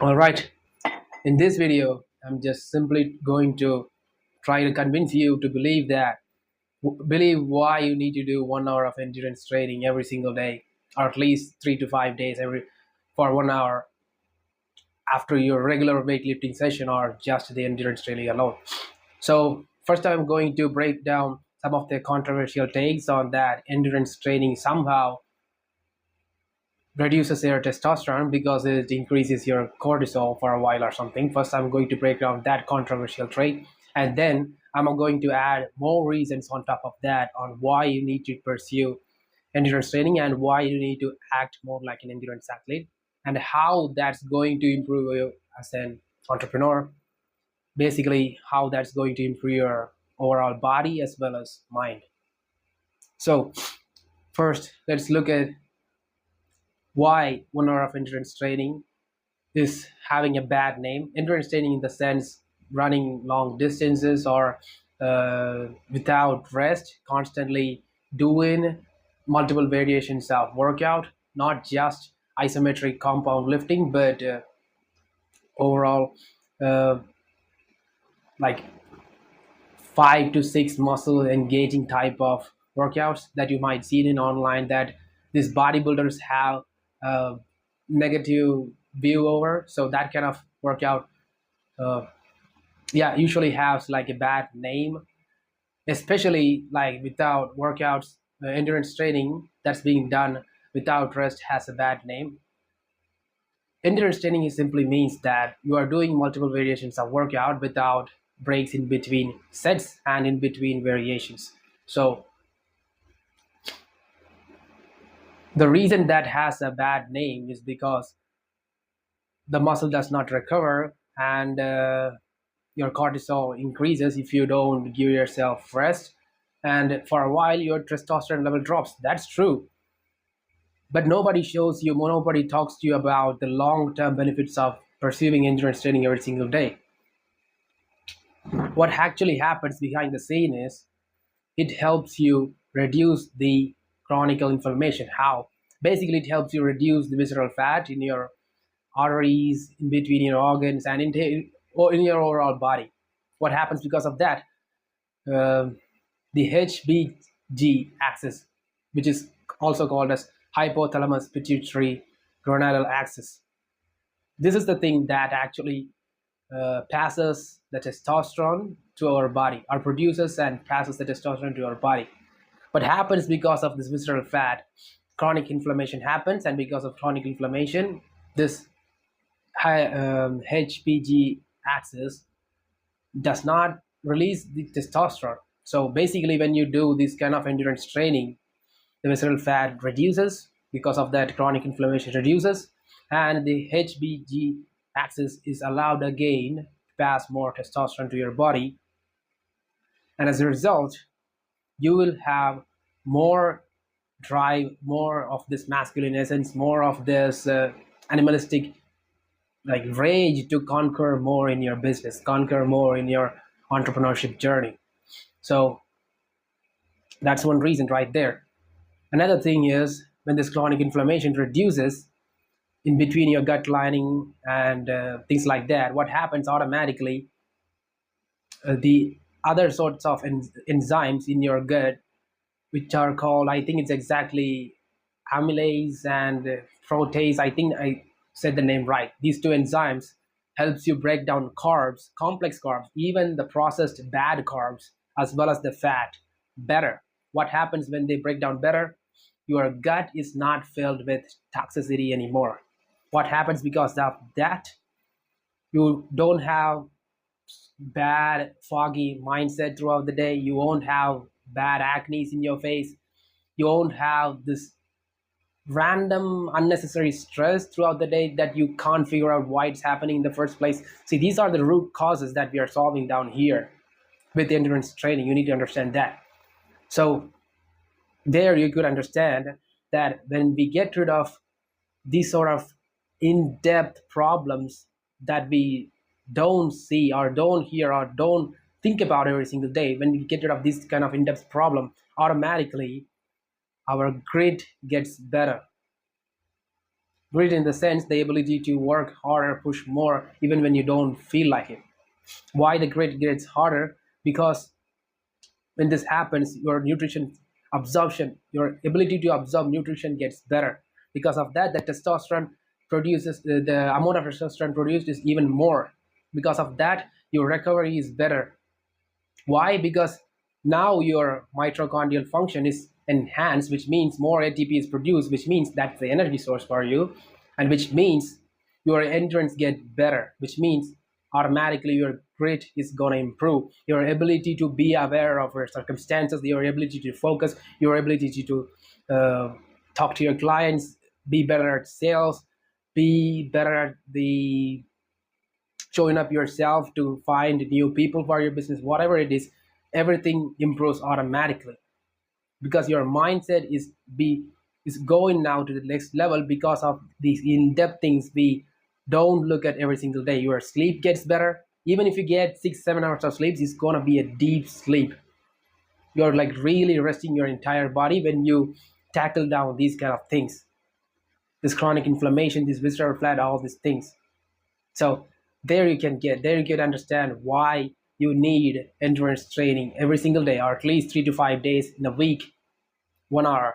All right, in this video, I'm just simply going to try to convince you to believe believe why you need to do 1 hour of endurance training every single day, or at least 3 to 5 days for 1 hour after your regular weightlifting session or just the endurance training alone. So first, I'm going to break down some of the controversial takes on that endurance training somehow reduces your testosterone because it increases your cortisol for a while or something. First, I'm going to break down that controversial trait, and then I'm going to add more reasons on top of that on why you need to pursue endurance training and why you need to act more like an endurance athlete, and how that's going to improve you as an entrepreneur. Basically, how that's going to improve your overall body as well as mind. So, first, let's look at why 1 hour of endurance training is having a bad name. Endurance training, in the sense, running long distances or without rest, constantly doing multiple variations of workout, not just isometric compound lifting, but overall, uh, like 5 to 6 muscle engaging type of workouts that you might see in online that these bodybuilders have a negative view over. So that kind of workout, uh, yeah, usually has like a bad name, especially like without workouts. Endurance training that's being done without rest has a bad name. Endurance training simply means that you are doing multiple variations of workout without breaks in between sets and in between variations. So the reason that has a bad name is because the muscle does not recover, and your cortisol increases if you don't give yourself rest, and for a while your testosterone level drops. That's true, but nobody talks to you about the long-term benefits of pursuing endurance training every single day. What actually happens behind the scene is it helps you reduce the chronic inflammation. How? Basically, it helps you reduce the visceral fat in your arteries, in between your organs, and or in your overall body. What happens because of that? Um the HBG axis, which is also called as hypothalamus pituitary gonadal axis. This is the thing that actually passes the testosterone to our body, or produces and passes the testosterone to our body. What happens because of this visceral fat? Chronic inflammation happens, and because of chronic inflammation, this HPG axis does not release the testosterone. So basically, when you do this kind of endurance training, the visceral fat reduces because of that chronic inflammation reduces, and the HBG axis is allowed again to pass more testosterone to your body, and as a result, you will have more drive, more of this masculine essence, more of this animalistic like rage to conquer more in your business, conquer more in your entrepreneurship journey. So that's one reason right there. Another thing is when this chronic inflammation reduces in between your gut lining and things like that, what happens automatically, the other sorts of enzymes in your gut, which are called, I think it's exactly amylase and protease. I think I said the name right. These two enzymes helps you break down carbs, complex carbs, even the processed bad carbs, as well as the fat better. What happens when they break down better? Your gut is not filled with toxicity anymore. What happens because of that? You don't have bad foggy mindset throughout the day. You won't have bad acne in your face. You won't have this random unnecessary stress throughout the day that you can't figure out why it's happening in the first place. See, these are the root causes that we are solving down here with endurance training. You need to understand that. So there you could understand that when we get rid of these sort of in-depth problems that we don't see or don't hear or don't think about every single day, when we get rid of this kind of in-depth problem, automatically our grit gets better. Grit in the sense the ability to work harder, push more, even when you don't feel like it. Why the grit gets harder? Because when this happens, your nutrition absorption, your ability to absorb nutrition gets better. Because of that, the testosterone produces the amount of testosterone produced is even more. Because of that, your recovery is better. Why? Because now your mitochondrial function is enhanced, which means more ATP is produced, which means that's the energy source for you, and which means your endurance get better, which means automatically your grit is going to improve. Your ability to be aware of your circumstances, your ability to focus, your ability to talk to your clients, be better at sales, be better at the showing up yourself to find new people for your business, whatever it is, everything improves automatically because your mindset is going now to the next level because of these in-depth things we don't look at every single day. Your sleep gets better. Even if you get 6 7 hours of sleep, it's gonna be a deep sleep. You're like really resting your entire body when you tackle down these kind of things. This chronic inflammation, this visceral fat, all these things. So there you can understand why you need endurance training every single day, or at least 3 to 5 days in a week, 1 hour,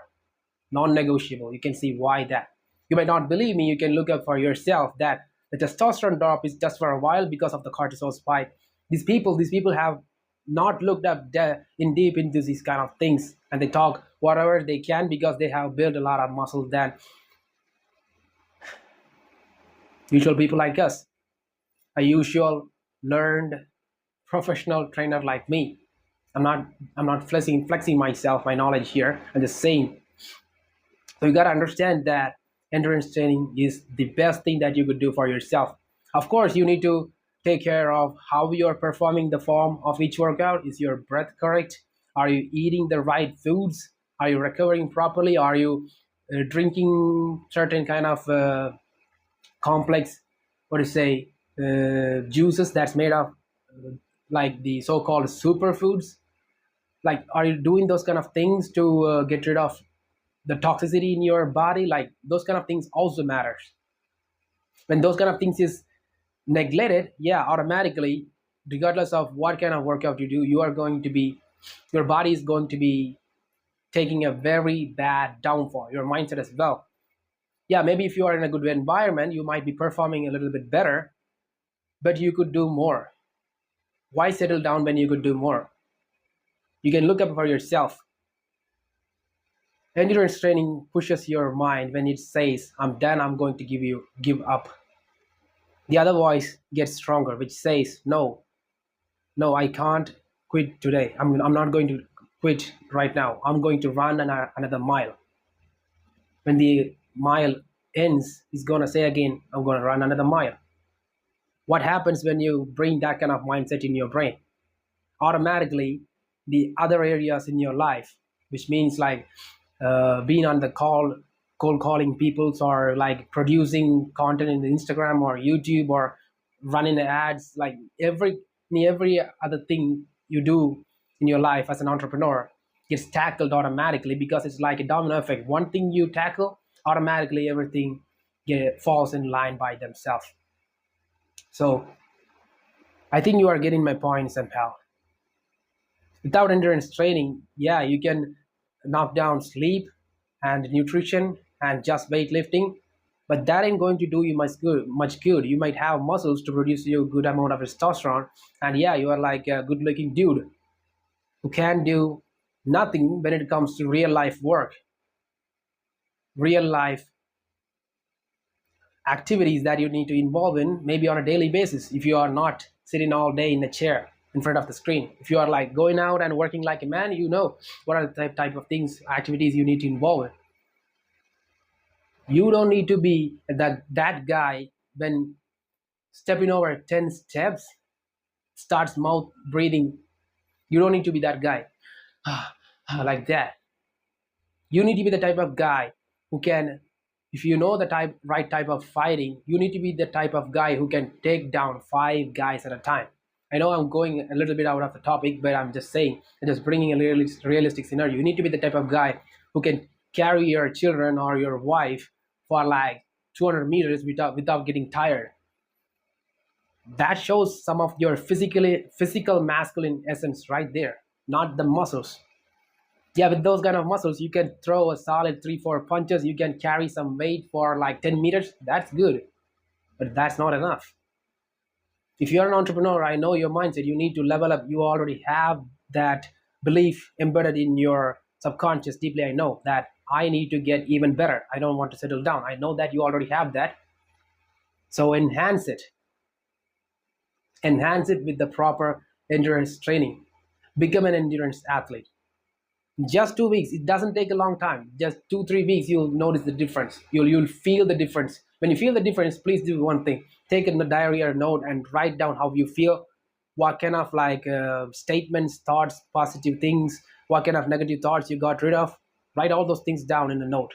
non-negotiable. You can see why that. You might not believe me. You can look up for yourself that the testosterone drop is just for a while because of the cortisol spike. These people have not looked up in deep into these kind of things, and they talk whatever they can because they have built a lot of muscle than usual people like us, a usual learned professional trainer like me. I'm not flexing myself, my knowledge here. I'm just saying. So you gotta understand that endurance training is the best thing that you could do for yourself. Of course, you need to take care of how you're performing the form of each workout. Is your breath correct? Are you eating the right foods? Are you recovering properly? Are you drinking certain kind of complex, what do you say, juices that's made of like the so-called superfoods? Like, are you doing those kind of things to get rid of the toxicity in your body? Like, those kind of things also matters. When those kind of things is neglected, yeah, automatically, regardless of what kind of workout you do, you are going to be, your body is going to be taking a very bad downfall, your mindset as well. Yeah, maybe if you are in a good environment, you might be performing a little bit better, but you could do more. Why settle down when you could do more? You can look up for yourself. Endurance training pushes your mind when it says, I'm done, I'm going to give up. The other voice gets stronger, which says, no, no, I can't quit today. I'm not going to quit right now. I'm going to run another mile. When the mile ends, he's going to say again, I'm going to run another mile. What happens when you bring that kind of mindset in your brain? Automatically, the other areas in your life, which means like being on the cold calling people, or like producing content in the Instagram or YouTube, or running ads, like every other thing you do in your life as an entrepreneur gets tackled automatically, because it's like a domino effect. One thing you tackle, automatically everything falls in line by themselves. So I think you are getting my point somehow. Without endurance training, yeah, you can knock down sleep and nutrition and just weightlifting, but that ain't going to do you much good. You might have muscles to produce you a good amount of testosterone, and yeah, you are like a good looking dude who can do nothing when it comes to real life work, real life activities that you need to involve in, maybe on a daily basis. If you are not sitting all day in a chair in front of the screen, if you are like going out and working like a man, you know what are the type of things, activities you need to involve in. You don't need to be that guy when stepping over 10 steps starts mouth breathing. You don't need to be that guy like that. You need to be the type of guy who can, if you know the right type of fighting, you need to be the type of guy who can take down 5 guys at a time. I know I'm going a little bit out of the topic, but I'm just saying, I'm just bringing a realistic scenario. You need to be the type of guy who can carry your children or your wife for like 200 meters without getting tired. That shows some of your physical masculine essence right there, not the muscles. Yeah, with those kind of muscles you can throw a solid 3 4 punches, you can carry some weight for like 10 meters. That's good, but that's not enough. If you're an entrepreneur, I know your mindset, you need to level up. You already have that belief embedded in your subconscious deeply. I know that I need to get even better, I don't want to settle down. I know that you already have that. So enhance it with the proper endurance training. Become an endurance athlete. Just 2 weeks, it doesn't take a long time. Just 2 3 weeks, you'll notice the difference. You'll feel the difference. When you feel the difference, please do one thing: take a diary or note and write down how you feel, what kind of like statements, thoughts, positive things, what kind of negative thoughts you got rid of. Write all those things down in a note.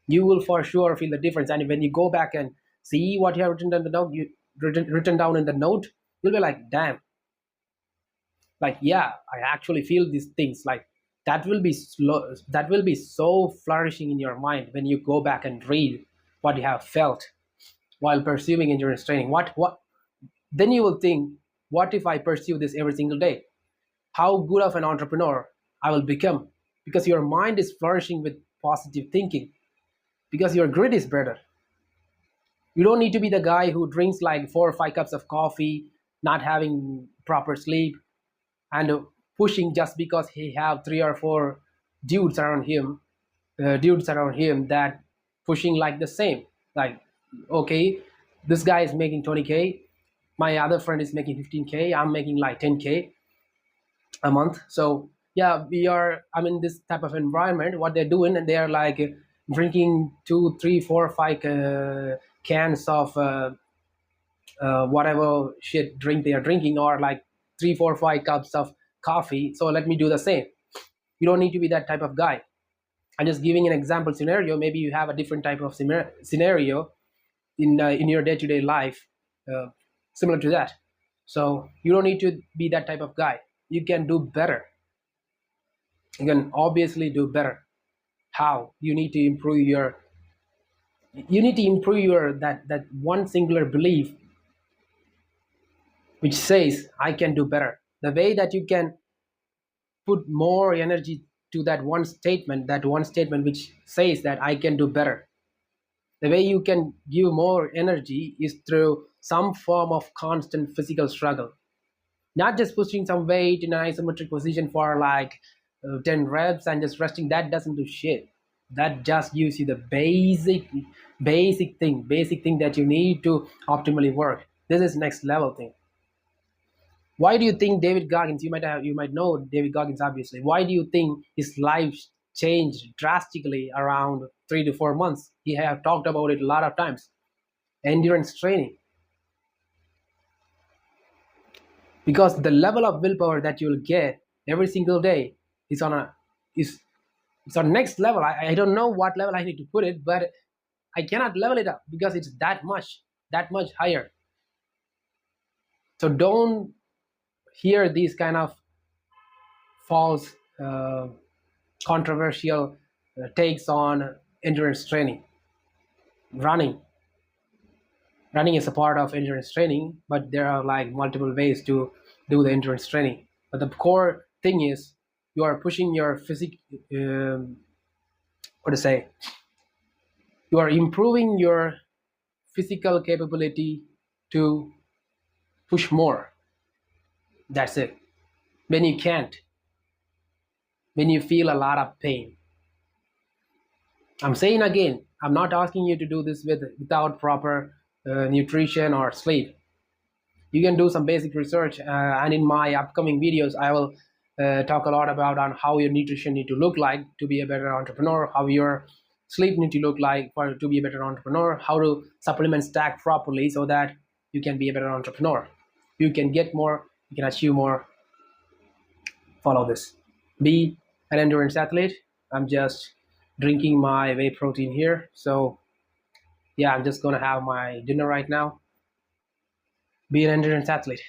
You will for sure feel the difference. And when you go back and see what you have written down the note, written down in the note, you'll be like, damn, like, yeah, I actually feel these things. Like, that will be slow, that will be so flourishing in your mind when you go back and read what you have felt while pursuing endurance training. What Then you will think, what if I pursue this every single day? How good of an entrepreneur I will become, because your mind is flourishing with positive thinking, because your grit is better. You don't need to be the guy who drinks like 4 or 5 cups of coffee, not having proper sleep, and pushing just because he have 3 or 4 dudes around him, that pushing like the same. Like, okay, this guy is making 20K, my other friend is making 15K, I'm making like 10K a month. So yeah, I'm in this type of environment. What they're doing, and they're like drinking 2 3 4 5 cans of whatever shit drink they are drinking, or like 3 4 5 cups of coffee. So let me do the same. You don't need to be that type of guy. I'm just giving an example scenario. Maybe you have a different type of scenario in your day-to-day life, uh, similar to that. So you don't need to be that type of guy. You can do better. You can obviously do better. How? You need to improve your that one singular belief which says I can do better. The way that you can put more energy to that one statement which says that I can do better. The way you can give more energy is through some form of constant physical struggle. Not just pushing some weight in an isometric position for like 10 reps and just resting. That doesn't do shit. That just gives you the basic thing that you need to optimally work. This is next level thing. Why do you think David Goggins, you might know David Goggins obviously, why do you think his life changed drastically around 3 to 4 months? He have talked about it a lot of times. Endurance training. Because the level of willpower that you'll get every single day is on a is it's on next level. I don't know what level I need to put it, but I cannot level it up because it's that much higher. So don't hear these kind of false controversial takes on endurance training. Running is a part of endurance training, but there are like multiple ways to do the endurance training. But the core thing is you are pushing your what to say, you are improving your physical capability to push more. That's it. When you can't, when you feel a lot of pain. I'm saying again, I'm not asking you to do this without proper nutrition or sleep. You can do some basic research, and in my upcoming videos I will talk a lot about on how your nutrition need to look like to be a better entrepreneur, how your sleep need to look like to be a better entrepreneur, how to supplement stack properly so that you can be a better entrepreneur. You can get more, you can achieve more. Follow this. Be an endurance athlete. I'm just drinking my whey protein here. So yeah, I'm just gonna have my dinner right now. Be an endurance athlete.